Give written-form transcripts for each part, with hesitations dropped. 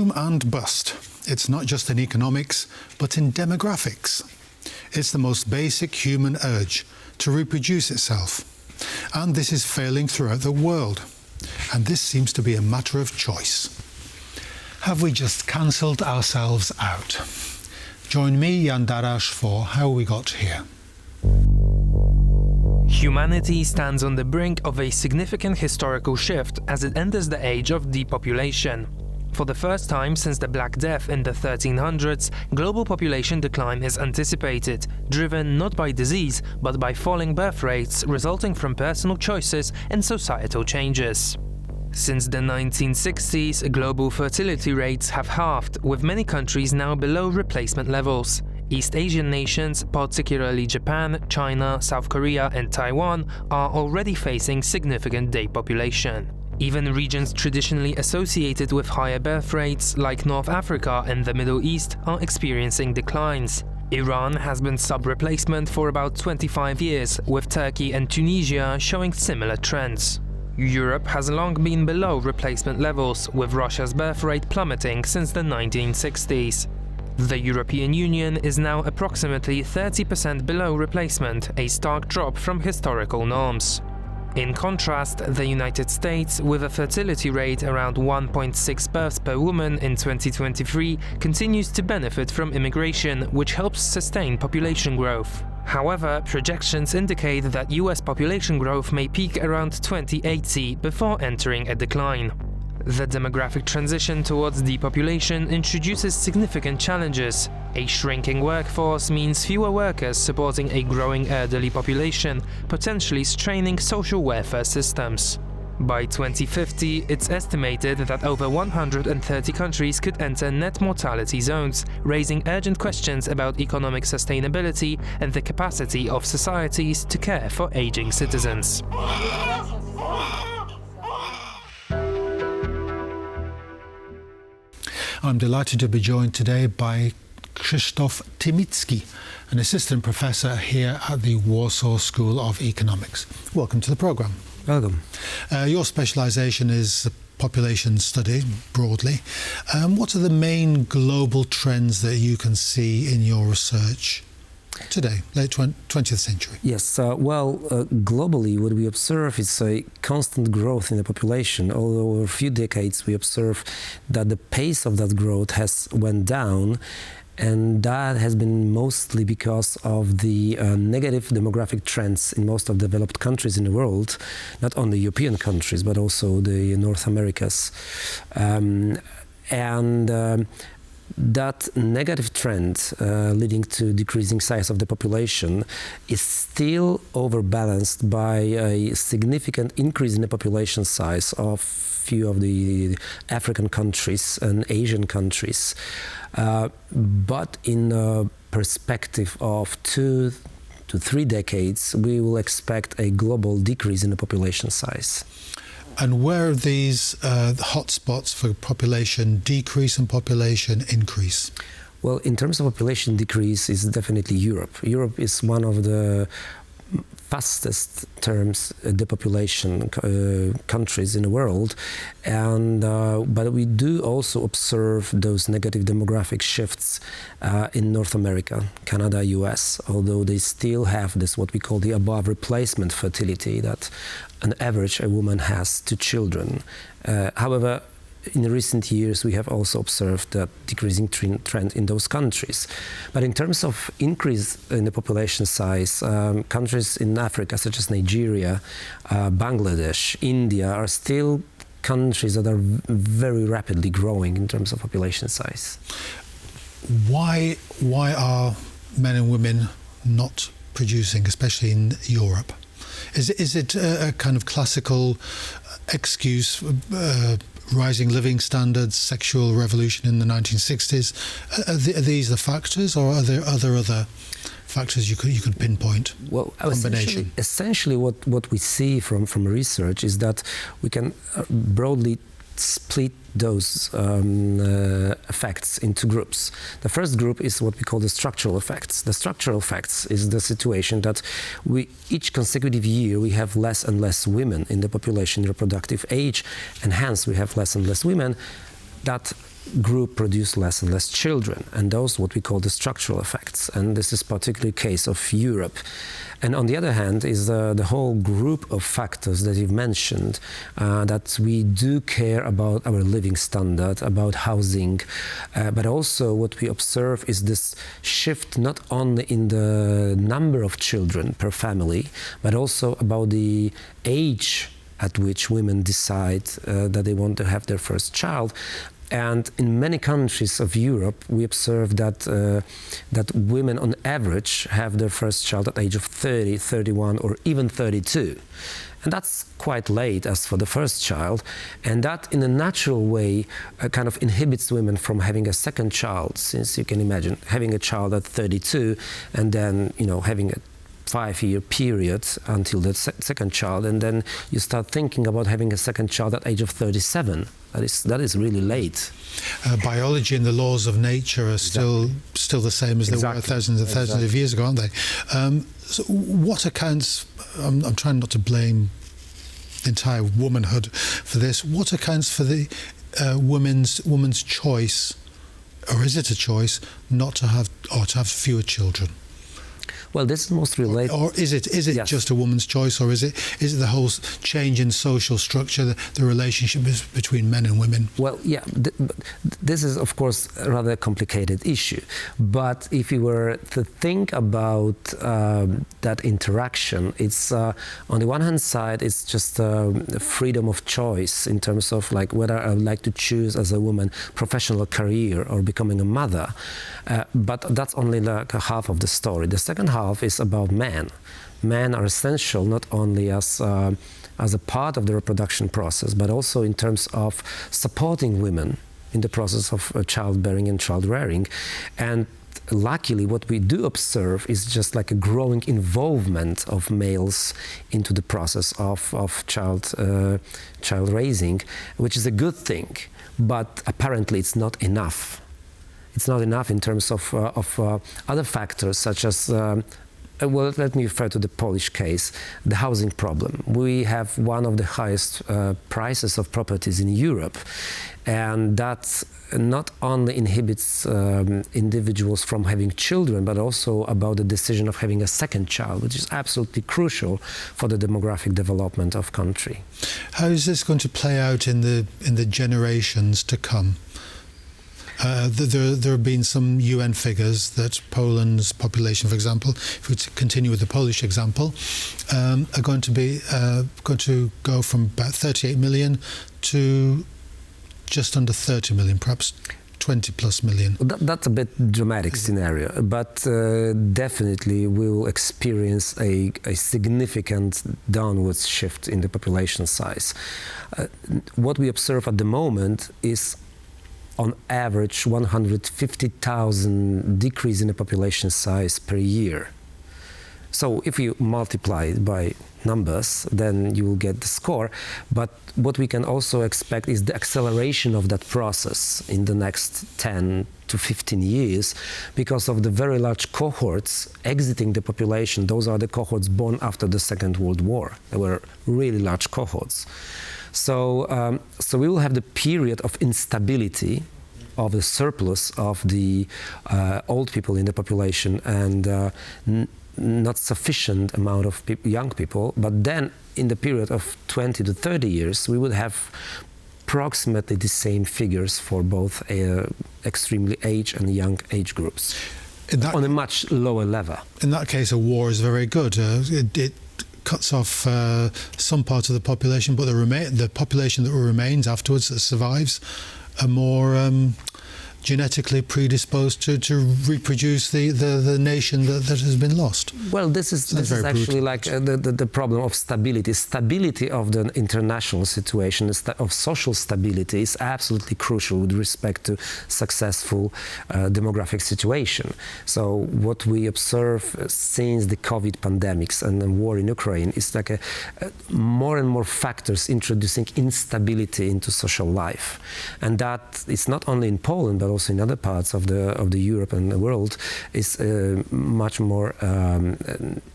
Boom and bust. It's not just in economics, but in demographics. It's the most basic human urge to reproduce itself. And this is failing throughout the world. And this seems to be a matter of choice. Have we just cancelled ourselves out? Join me, Jan Darasz, for How We Got Here. Humanity stands on the brink of a significant historical shift as it enters the age of depopulation. For the first time since the Black Death in the 1300s, global population decline is anticipated, driven not by disease but by falling birth rates resulting from personal choices and societal changes. Since the 1960s, global fertility rates have halved, with many countries now below replacement levels. East Asian nations, particularly Japan, China, South Korea and Taiwan, are already facing significant depopulation. Even regions traditionally associated with higher birth rates, like North Africa and the Middle East, are experiencing declines. Iran has been sub-replacement for about 25 years, with Turkey and Tunisia showing similar trends. Europe has long been below replacement levels, with Russia's birth rate plummeting since the 1960s. The European Union is now approximately 30% below replacement, a stark drop from historical norms. In contrast, the United States, with a fertility rate around 1.6 births per woman in 2023, continues to benefit from immigration, which helps sustain population growth. However, projections indicate that US population growth may peak around 2080 before entering a decline. The demographic transition towards depopulation introduces significant challenges. A shrinking workforce means fewer workers supporting a growing elderly population, potentially straining social welfare systems. By 2050, it's estimated that over 130 countries could enter net mortality zones, raising urgent questions about economic sustainability and the capacity of societies to care for aging citizens. I'm delighted to be joined today by Krzysztof Tymiński, an assistant professor here at the Warsaw School of Economics. Welcome to the programme. Welcome. Your specialisation is population study, broadly. What are the main global trends that you can see in your research today, late 20th century? Yes, globally what we observe is a constant growth in the population. Although over a few decades we observe that the pace of that growth has went down, and that has been mostly because of the negative demographic trends in most of the developed countries in the world, not only European countries but also the North Americas. That negative trend leading to decreasing size of the population is still overbalanced by a significant increase in the population size of few of the African countries and Asian countries. But in a perspective of 2 to 3 decades, we will expect a global decrease in the population size. And where are these hotspots for population decrease and population increase? Well, in terms of population decrease, is definitely Europe. Europe is one of the fastest terms depopulation countries in the world, and but we do also observe those negative demographic shifts in North America, Canada, US, although they still have this what we call the above replacement fertility, that on average a woman has 2 children. However, in recent years, we have also observed that decreasing trend in those countries. But in terms of increase in the population size, countries in Africa, such as Nigeria, Bangladesh, India, are still countries that are very rapidly growing in terms of population size. Why are men and women not producing, especially in Europe? Is it a kind of classical excuse? Rising living standards, sexual revolution in the 1960s. Are these the factors, or are there other factors you could pinpoint? Well, essentially what we see from research is that we can broadly split those effects into groups. The first group is what we call the structural effects. The structural effects is the situation that each consecutive year we have less and less women in the population reproductive age, and hence we have less and less women that group produce less and less children, and those what we call the structural effects, and this is particularly case of Europe. And on the other hand is the whole group of factors that you've mentioned, that we do care about our living standard, about housing, but also what we observe is this shift not only in the number of children per family, but also about the age at which women decide that they want to have their first child. And in many countries of Europe, we observe that that women on average have their first child at the age of 30, 31, or even 32. And that's quite late as for the first child. And that, in a natural way, kind of inhibits women from having a second child, since you can imagine having a child at 32 and then, you know, having a 5-year period until the second child, and then you start thinking about having a second child at age of 37. That is really late. Biology and the laws of nature are still the same as they were thousands and thousands of years ago, aren't they? So what accounts? I'm trying not to blame the entire womanhood for this. What accounts for the woman's choice, or is it a choice, not to have or to have fewer children? Well, this is most related. Or is it yes. just a woman's choice, or is it the whole change in social structure, the relationship between men and women? Well, yeah, this is of course a rather complicated issue. But if you were to think about that interaction, it's on the one hand side, it's just freedom of choice in terms of like whether I would like to choose as a woman professional career or becoming a mother. But that's only like half of the story. The second half is about men. Men are essential not only as a part of the reproduction process, but also in terms of supporting women in the process of childbearing and child rearing. And luckily, what we do observe is just like a growing involvement of males into the process of child raising, which is a good thing. But apparently, it's not enough. It's not enough in terms of other factors such as, well, let me refer to the Polish case, the housing problem. We have one of the highest prices of properties in Europe, and that not only inhibits individuals from having children, but also about the decision of having a second child, which is absolutely crucial for the demographic development of country. How is this going to play out in the generations to come? There have been some UN figures that Poland's population, for example, if we continue with the Polish example, are going to go from about 38 million to just under 30 million, perhaps 20 plus million. That's a bit dramatic scenario, but definitely we will experience a significant downwards shift in the population size. What we observe at the moment is on average 150,000 decrease in the population size per year. So if you multiply it by numbers, then you will get the score. But what we can also expect is the acceleration of that process in the next 10 to 15 years because of the very large cohorts exiting the population. Those are the cohorts born after the Second World War. They were really large cohorts. So we will have the period of instability, of the surplus of the old people in the population and not sufficient amount of young people. But then in the period of 20 to 30 years, we would have approximately the same figures for both extremely aged and young age groups on a much lower level. In that case, a war is very good. It cuts off some part of the population, but the population that remains afterwards, that survives, are more genetically predisposed to reproduce the nation that has been lost. Well, this is actually like the problem of stability. Stability of the international situation, of social stability, is absolutely crucial with respect to successful demographic situation. So what we observe since the COVID pandemics and the war in Ukraine is like more and more factors introducing instability into social life. And that is not only in Poland, but also in other parts of the Europe and the world, is much more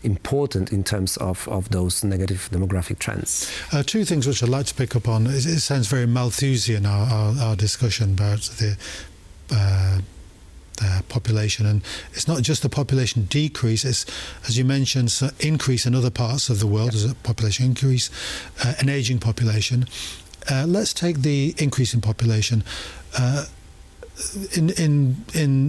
important in terms of those negative demographic trends. Two things which I'd like to pick up on. It sounds very Malthusian, our discussion about the population, and it's not just the population decrease, it's, as you mentioned, increase in other parts of the world. There's a population increase, an aging population. Let's take the increase in population.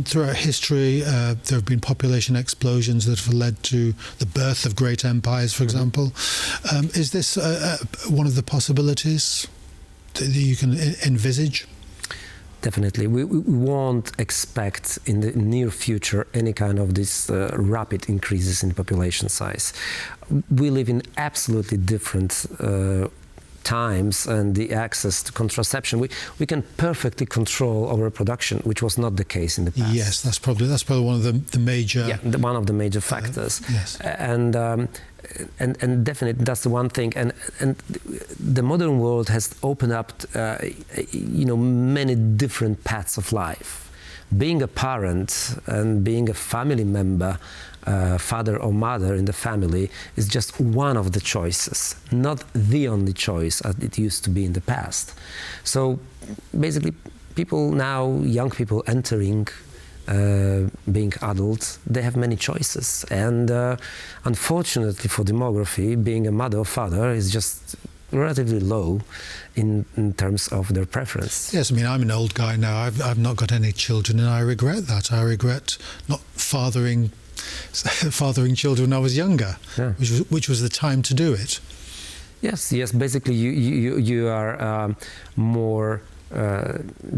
Throughout history, there have been population explosions that have led to the birth of great empires, for example. Is this one of the possibilities that you can envisage? Definitely. We won't expect in the near future any kind of this rapid increases in population size. We live in absolutely different times, and the access to contraception, we can perfectly control our reproduction, which was not the case in the past. Yes, that's probably one of the major one of the major factors. Yes. And definitely that's the one thing, and the modern world has opened up many different paths of life. Being a parent and being a family member, father or mother in the family, is just one of the choices, not the only choice as it used to be in the past. So basically, people now, young people entering, being adults, they have many choices, and unfortunately for demography, being a mother or father is just relatively low in terms of their preference. Yes, I mean, I'm an old guy now. I've not got any children, and I regret that. I regret not fathering children when I was younger, which was the time to do it. Yes. Basically, you are more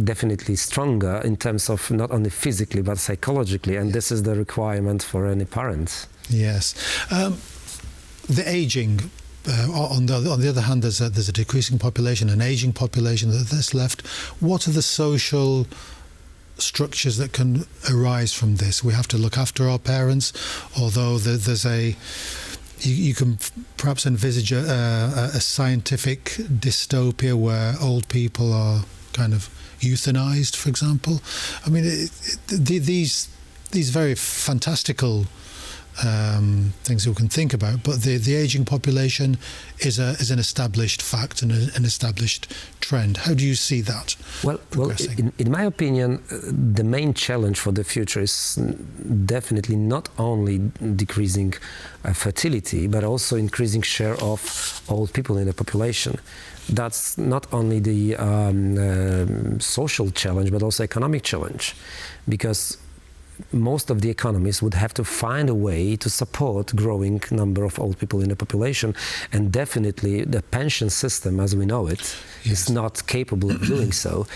definitely stronger in terms of not only physically but psychologically, and this is the requirement for any parent. Yes. The aging. On the other hand, there's a decreasing population, an aging population that's left. What are the social structures that can arise from this? We have to look after our parents, although there's you can perhaps envisage a scientific dystopia where old people are kind of euthanized, for example. I mean, these very fantastical things we can think about, but the aging population is an established fact and an established trend. How do you see that? Well, in my opinion, the main challenge for the future is definitely not only decreasing fertility, but also increasing share of old people in the population. That's not only the social challenge, but also economic challenge, because most of the economies would have to find a way to support growing number of old people in the population, and definitely the pension system as we know it is not capable of doing so.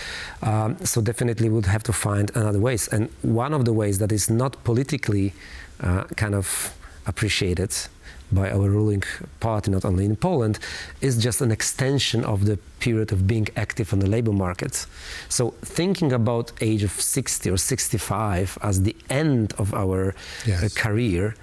So definitely would have to find another ways, and one of the ways that is not politically kind of appreciated by our ruling party, not only in Poland, is just an extension of the period of being active on the labor market. So thinking about age of 60 or 65 as the end of our career,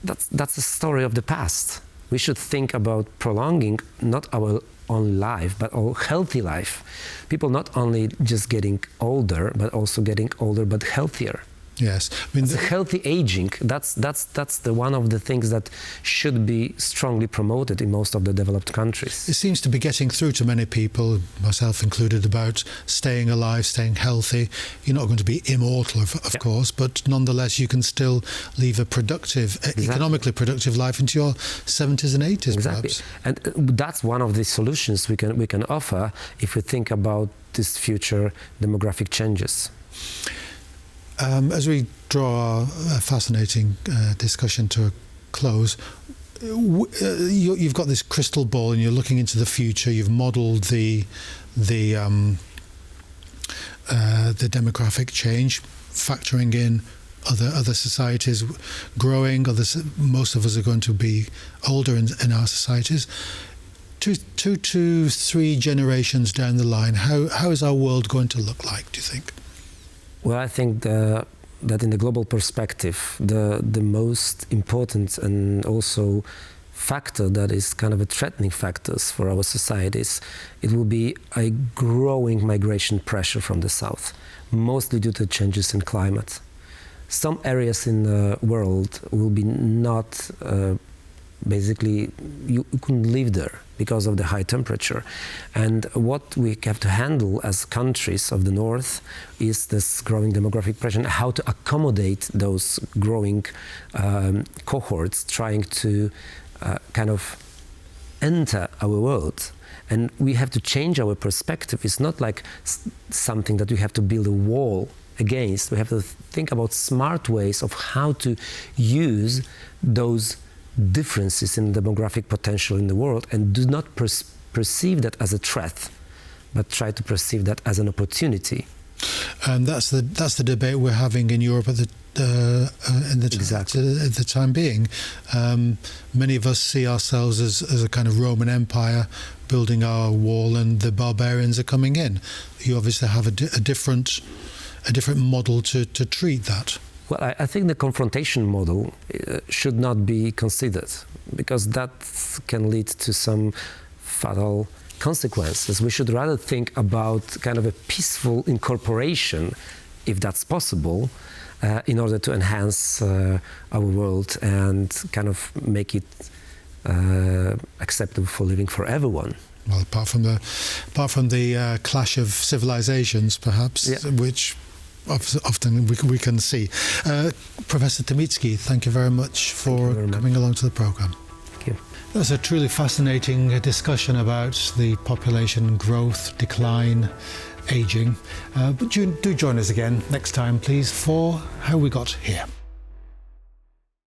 that's the story of the past. We should think about prolonging not our own life, but our healthy life. People not only just getting older, but also getting older but healthier. Yes, I mean, the healthy aging, that's the one of the things that should be strongly promoted in most of the developed countries. It seems to be getting through to many people, myself included, about staying alive, staying healthy. You're not going to be immortal, of course, but nonetheless you can still leave a productive, economically productive life into your 70s and 80s, perhaps. And that's one of the solutions we can offer if we think about this future demographic changes. As we draw our fascinating discussion to a close, you've got this crystal ball and you're looking into the future. You've modelled the demographic change, factoring in other societies growing. Most of us are going to be older in our societies. 2 to 3 generations down the line, how is our world going to look like, do you think? Well, I think that in the global perspective, the most important and also factor that is kind of a threatening factors for our societies, it will be a growing migration pressure from the south, mostly due to changes in climate. Some areas in the world will be not, basically, you couldn't live there because of the high temperature. And what we have to handle as countries of the north is this growing demographic pressure, and how to accommodate those growing cohorts trying to kind of enter our world. And we have to change our perspective. It's not like something that we have to build a wall against. We have to think about smart ways of how to use those differences in demographic potential in the world, and do not perceive that as a threat, but try to perceive that as an opportunity. And that's the debate we're having in Europe at the time being. Many of us see ourselves as a kind of Roman Empire building our wall, and the barbarians are coming in. You obviously have a different model to treat that. Well, I think the confrontation model should not be considered, because that can lead to some fatal consequences. We should rather think about kind of a peaceful incorporation, if that's possible, in order to enhance our world and kind of make it acceptable for living for everyone. Well, apart from the clash of civilizations, perhaps, yeah, which often we can see. Professor Tomicki, thank you very much for coming along to the programme. Thank you. That's a truly fascinating discussion about the population growth, decline, ageing. But do join us again next time, please, for How We Got Here.